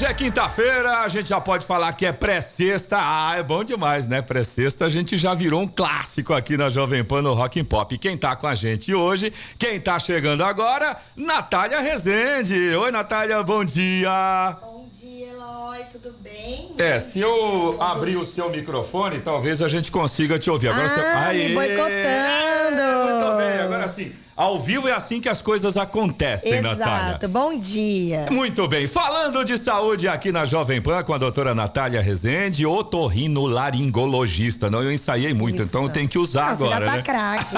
Hoje é quinta-feira, a gente já pode falar que é pré-sexta. Ah, é bom demais, né? Pré-sexta a gente já virou um clássico aqui na Jovem Pan no Rock and Pop. Quem tá com a gente hoje, quem tá chegando agora, Natália Rezende. Oi, Natália, bom dia. Bom dia, Eloy, tudo bem? Se eu abrir o seu microfone, talvez a gente consiga te ouvir. Agora me boicotando. Muito bem, agora sim. Ao vivo é assim que as coisas acontecem, Exato. Natália. Exato, bom dia. Muito bem, falando de saúde aqui na Jovem Pan com a doutora Natália Rezende, otorrinolaringologista. Não, eu ensaiei muito, então eu tenho que usar agora, você já né? tá craque.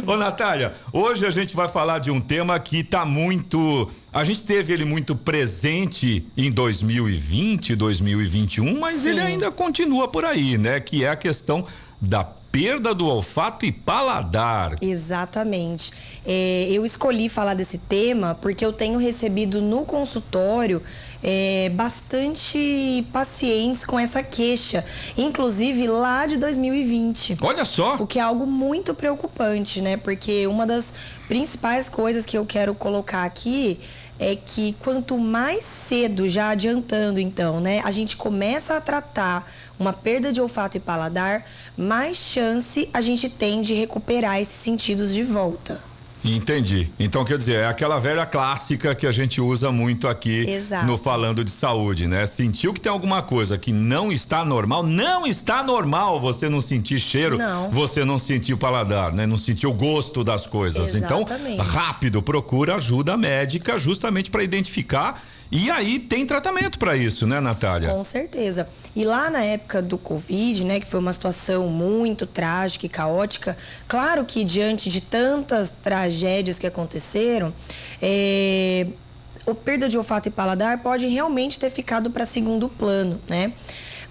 Ô, Natália, hoje a gente vai falar de um tema que tá muito... A gente teve ele muito presente em 2020, 2021, mas Sim. ele ainda continua por aí, né? Que é a questão da perda do olfato e paladar. Exatamente. Eu escolhi falar desse tema porque eu tenho recebido no consultório bastante pacientes com essa queixa, inclusive lá de 2020. Olha só! O que é algo muito preocupante, né? Porque uma das principais coisas que eu quero colocar aqui é que quanto mais cedo, já adiantando então, né, a gente começa a tratar uma perda de olfato e paladar, mais chance a gente tem de recuperar esses sentidos de volta. Entendi. Então, quer dizer, é aquela velha clássica que a gente usa muito aqui. Exato. No Falando de Saúde, né? Sentiu que tem alguma coisa que não está normal, não está normal você não sentir cheiro, Não. você não sentir o paladar, né? Não sentir o gosto das coisas. Exatamente. Então, rápido, procura ajuda médica justamente para identificar. E aí tem tratamento para isso, né, Natália? Com certeza. E lá na época do Covid, né, que foi uma situação muito trágica e caótica, claro que diante de tantas tragédias que aconteceram, a perda de olfato e paladar pode realmente ter ficado para segundo plano, né?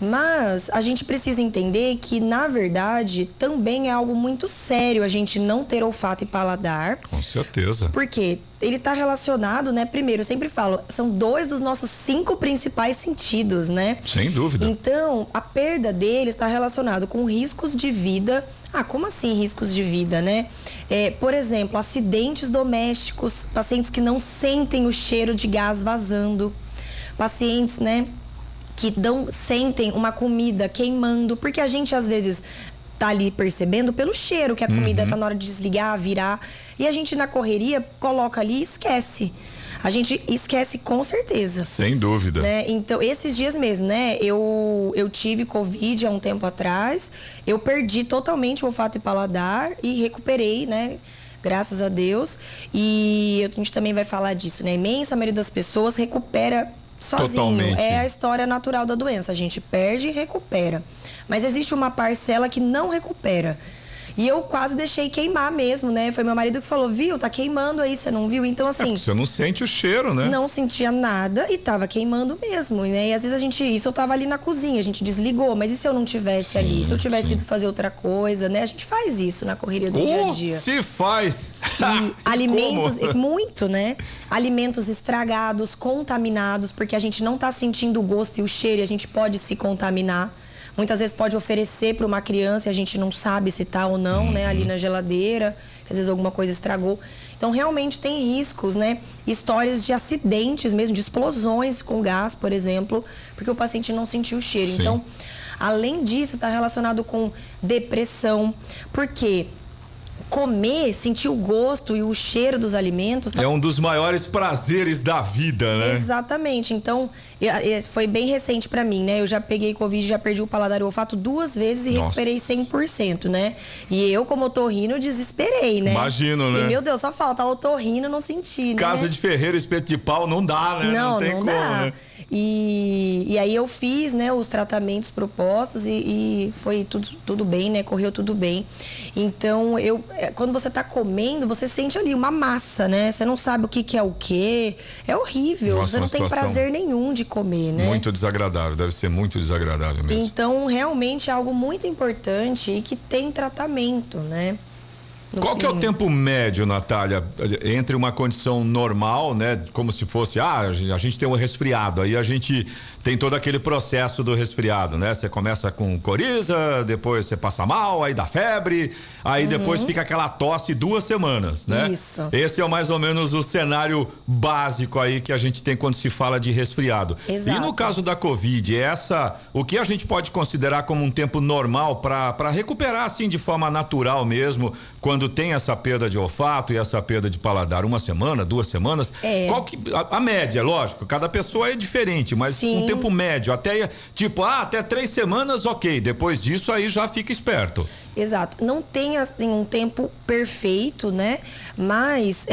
Mas a gente precisa entender que, na verdade, também é algo muito sério a gente não ter olfato e paladar. Com certeza. Porque ele está relacionado, né? Primeiro, eu sempre falo, são 2 dos nossos 5 principais sentidos, né? Sem dúvida. Então, a perda dele está relacionado com riscos de vida. Ah, como assim riscos de vida, né? Por exemplo, acidentes domésticos, pacientes que não sentem o cheiro de gás vazando, pacientes, né, que sentem uma comida queimando, porque a gente às vezes tá ali percebendo pelo cheiro que a comida tá na hora de desligar, virar, e a gente na correria coloca ali e esquece. A gente esquece com certeza. Sem dúvida. Né? Então, esses dias mesmo, né? Eu tive Covid há um tempo atrás, eu perdi totalmente o olfato e paladar e recuperei, né? Graças a Deus. E a gente também vai falar disso, né? A imensa maioria das pessoas recupera sozinho. Totalmente. É a história natural da doença. A gente perde e recupera. Mas existe uma parcela que não recupera. E eu quase deixei queimar mesmo, né? Foi meu marido que falou, viu? Tá queimando aí, você não viu? Então, assim... Você não sente o cheiro, né? Não sentia nada e tava queimando mesmo, né? E às vezes isso eu tava ali na cozinha, a gente desligou, mas e se eu não tivesse ali? Se eu tivesse ido fazer outra coisa, né? A gente faz isso na correria do dia a dia. Se faz! E alimentos, muito, né? Alimentos estragados, contaminados, porque a gente não tá sentindo o gosto e o cheiro e a gente pode se contaminar. Muitas vezes pode oferecer para uma criança e a gente não sabe se tá ou não, né? Ali na geladeira, que às vezes alguma coisa estragou. Então, realmente tem riscos, né? Histórias de acidentes mesmo, de explosões com gás, por exemplo, porque o paciente não sentiu o cheiro. Sim. Então, além disso, está relacionado com depressão, porque comer, sentir o gosto e o cheiro dos alimentos... É um dos maiores prazeres da vida, né? Exatamente. Então, foi bem recente pra mim, né? Eu já peguei Covid, já perdi o paladar e o olfato 2 vezes e recuperei 100%, né? E eu, como otorrino, desesperei, né? Imagino, né? E, meu Deus, só falta otorrino não sentir, né? Casa de ferreiro, espeto de pau, não dá, né? Não tem como, dá. né? E aí eu fiz, né, os tratamentos propostos e foi tudo bem, né? Correu tudo bem. Então, quando você tá comendo, você sente ali uma massa, né? Você não sabe o que é o quê. É horrível. Nossa, você não tem prazer nenhum de comer, né? Muito desagradável, deve ser muito desagradável mesmo. Então, realmente é algo muito importante e que tem tratamento, né? Qual que é o tempo médio, Natália, entre uma condição normal, né? Como se fosse, a gente tem um resfriado, aí a gente tem todo aquele processo do resfriado, né? Você começa com coriza, depois você passa mal, aí dá febre, aí depois fica aquela tosse 2 semanas, né? Isso. Esse é mais ou menos o cenário básico aí que a gente tem quando se fala de resfriado. Exato. E no caso da Covid, o que a gente pode considerar como um tempo normal para recuperar assim de forma natural mesmo, quando tem essa perda de olfato e essa perda de paladar? 1 semana, 2 semanas? Qual que a média, lógico, cada pessoa é diferente, mas Sim. um tempo médio, até 3 semanas, ok, depois disso aí já fica esperto. Exato. Não tem assim um tempo perfeito, né? Mas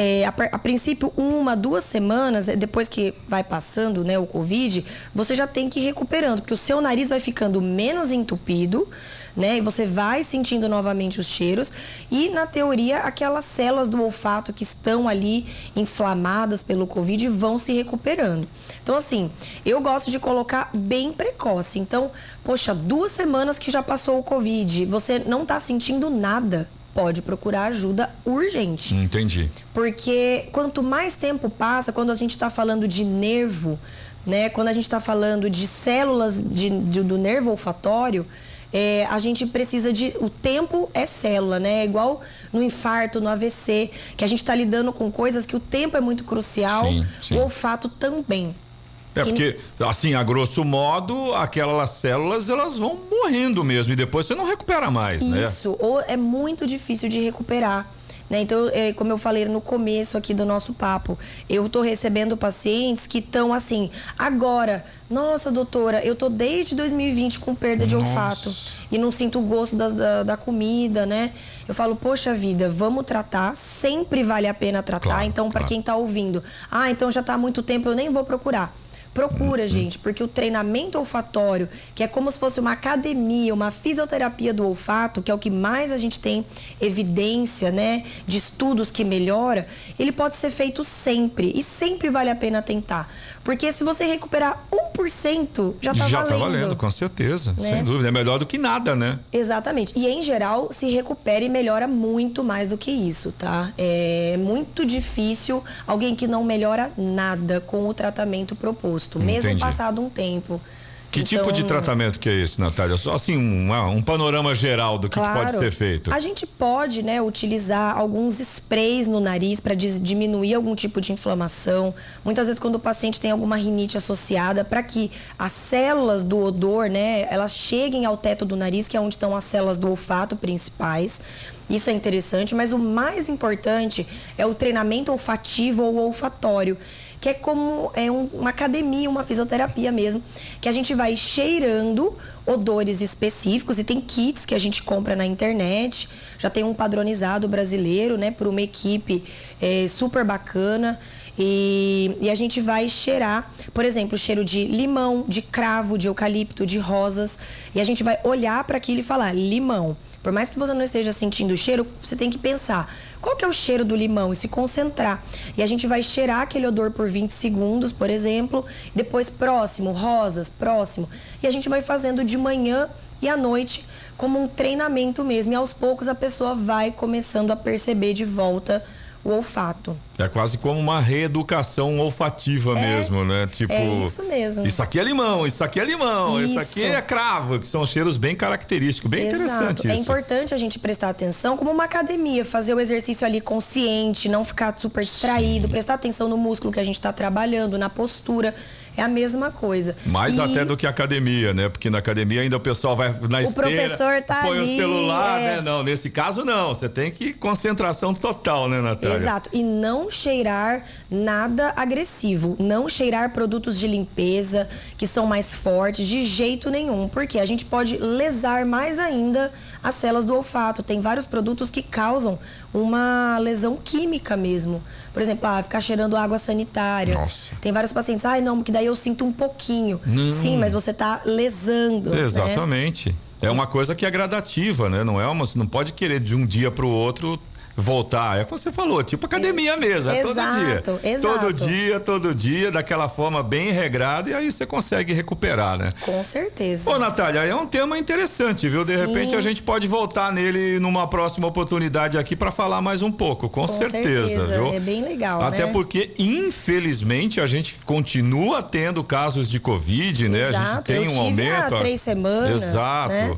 a princípio 1, 2 semanas depois que vai passando, né, o Covid, você já tem que ir recuperando, porque o seu nariz vai ficando menos entupido, né? E você vai sentindo novamente os cheiros e, na teoria, aquelas células do olfato que estão ali inflamadas pelo Covid vão se recuperando. Então, assim, eu gosto de colocar bem precoce. Então, poxa, 2 semanas que já passou o Covid, você não está sentindo nada, pode procurar ajuda urgente. Entendi. Porque quanto mais tempo passa, quando a gente está falando de nervo, né? Quando a gente está falando de células do nervo olfatório, a gente precisa o tempo é célula, né? É igual no infarto, no AVC, que a gente está lidando com coisas que o tempo é muito crucial, sim. o olfato também. Porque, assim, a grosso modo, aquelas células, elas vão morrendo mesmo e depois você não recupera mais, né? Isso, ou é muito difícil de recuperar. Né? Então, como eu falei no começo aqui do nosso papo, eu tô recebendo pacientes que estão assim, agora, nossa, doutora, eu tô desde 2020 com perda de olfato e não sinto o gosto da comida, né? Eu falo, poxa vida, vamos tratar, sempre vale a pena tratar. Claro, então, para quem tá ouvindo, então já tá há muito tempo, eu nem vou procurar. Procura, gente, porque o treinamento olfatório, que é como se fosse uma academia, uma fisioterapia do olfato, que é o que mais a gente tem evidência, né, de estudos que melhora, ele pode ser feito sempre e sempre vale a pena tentar. Porque se você recuperar 1%, já tá valendo. Já tá valendo, com certeza, né? Sem dúvida. É melhor do que nada, né? Exatamente. E, em geral, se recupera e melhora muito mais do que isso, tá? É muito difícil alguém que não melhora nada com o tratamento proposto, mesmo Entendi. passado um tempo. Que tipo de tratamento que é esse, Natália? Só assim, um panorama geral do que pode ser feito. A gente pode, né, utilizar alguns sprays no nariz para diminuir algum tipo de inflamação. Muitas vezes, quando o paciente tem alguma rinite associada, para que as células do odor, né, elas cheguem ao teto do nariz, que é onde estão as células do olfato principais. Isso é interessante, mas o mais importante é o treinamento olfativo ou olfatório, que é como uma academia, uma fisioterapia mesmo, que a gente vai cheirando odores específicos e tem kits que a gente compra na internet, já tem um padronizado brasileiro, né, por uma equipe super bacana. E a gente vai cheirar, por exemplo, o cheiro de limão, de cravo, de eucalipto, de rosas, e a gente vai olhar para aquilo e falar limão. Por mais que você não esteja sentindo o cheiro, você tem que pensar qual que é o cheiro do limão e se concentrar. E a gente vai cheirar aquele odor por 20 segundos, por exemplo, depois próximo, rosas, próximo. E a gente vai fazendo de manhã e à noite como um treinamento mesmo. E aos poucos a pessoa vai começando a perceber de volta o olfato. É quase como uma reeducação olfativa mesmo, né? Tipo, isso mesmo. Isso aqui é limão, isso aqui é limão, isso aqui é cravo, que são cheiros bem característicos, bem interessante isso. É importante a gente prestar atenção como uma academia, fazer o exercício ali consciente, não ficar super distraído, prestar atenção no músculo que a gente está trabalhando, na postura. É a mesma coisa. Mais até do que academia, né? Porque na academia ainda o pessoal vai na esteira, professor tá põe ali, o celular, né? Não, nesse caso não. Você tem que concentração total, né, Natália? Exato. E não cheirar nada agressivo. Não cheirar produtos de limpeza que são mais fortes de jeito nenhum. Porque a gente pode lesar mais ainda as células do olfato. Tem vários produtos que causam uma lesão química mesmo. Por exemplo, ficar cheirando água sanitária. Nossa. Tem vários pacientes, não, porque daí eu sinto um pouquinho. Não. Sim, mas você tá lesando. Exatamente. Né? É uma coisa que é gradativa, né? Não é você não pode querer de um dia para o outro voltar. É o que você falou, tipo academia mesmo, é Exato. Todo dia, daquela forma bem regrada, e aí você consegue recuperar, né? Com certeza. Ô, Natália, é um tema interessante, viu? De repente a gente pode voltar nele numa próxima oportunidade aqui para falar mais um pouco, com certeza, viu? É bem legal, até né? porque, infelizmente, a gente continua tendo casos de Covid, né? Exato. A gente tem um aumento. Há 3 semanas. Exato. Né?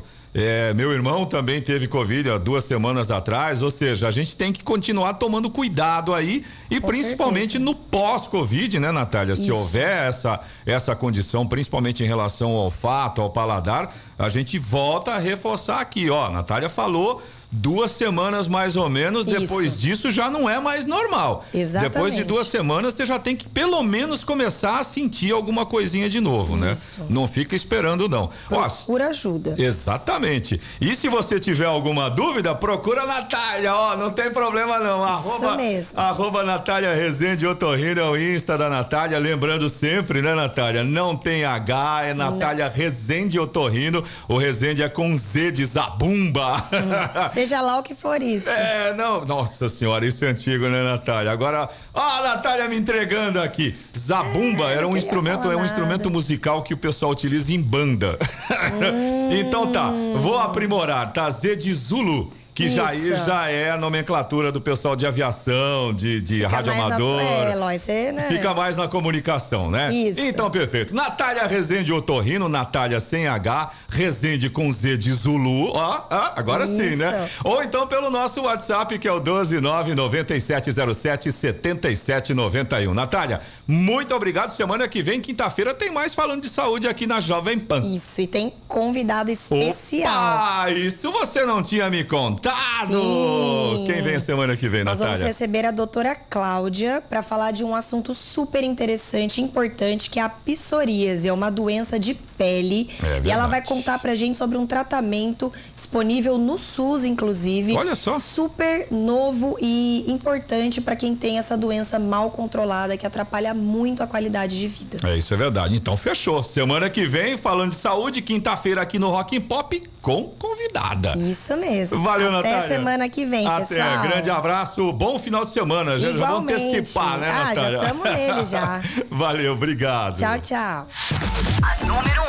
Meu irmão também teve Covid há 2 semanas atrás, ou seja, a gente tem que continuar tomando cuidado aí e principalmente no pós-Covid, né, Natália? Se houver essa condição, principalmente em relação ao olfato, ao paladar, a gente volta a reforçar aqui, ó, a Natália falou 2 semanas mais ou menos, depois disso já não é mais normal. Exatamente. Depois de 2 semanas você já tem que pelo menos começar a sentir alguma coisinha de novo, né? Não fica esperando não. Procura ajuda. Exatamente. E se você tiver alguma dúvida, procura a Natália, ó, não tem problema não. Isso mesmo. Arroba Natália Rezende Otorrino é o Insta da Natália, lembrando sempre, né, Natália? Não tem H, é Natália Rezende Otorrino, o Rezende é com Z de Zabumba. Seja lá o que for isso. Não, nossa senhora, isso é antigo, né, Natália? Agora, a Natália me entregando aqui. Zabumba era um instrumento musical que o pessoal utiliza em banda. Então tá, vou aprimorar, tá? Z de Zulu. Que já é a nomenclatura do pessoal de aviação, de rádio amador. Né? Fica mais na comunicação, né? Isso. Então, perfeito. Natália Rezende Otorrino, Natália sem H, Rezende com Z de Zulu, agora sim, né? Ou então pelo nosso WhatsApp, que é o 12997077791. Natália, muito obrigado. Semana que vem, quinta-feira, tem mais falando de saúde aqui na Jovem Pan. Isso, e tem convidado especial. Isso você não tinha me contado. Sim. Quem vem a semana que vem, Natália? Nós vamos receber a doutora Cláudia para falar de um assunto super interessante e importante, que é a psoríase. É uma doença de pele. E ela vai contar pra gente sobre um tratamento disponível no SUS, inclusive. Olha só. Super novo e importante para quem tem essa doença mal controlada, que atrapalha muito a qualidade de vida. Isso é verdade. Então, fechou. Semana que vem, falando de saúde, quinta-feira aqui no Rock and Pop, com convidada. Isso mesmo. Valeu, Natália. Até semana que vem, pessoal. Grande abraço, bom final de semana. Já vamos antecipar, né, Natália? Já estamos nele já. Valeu, obrigado. Tchau, tchau. A número 1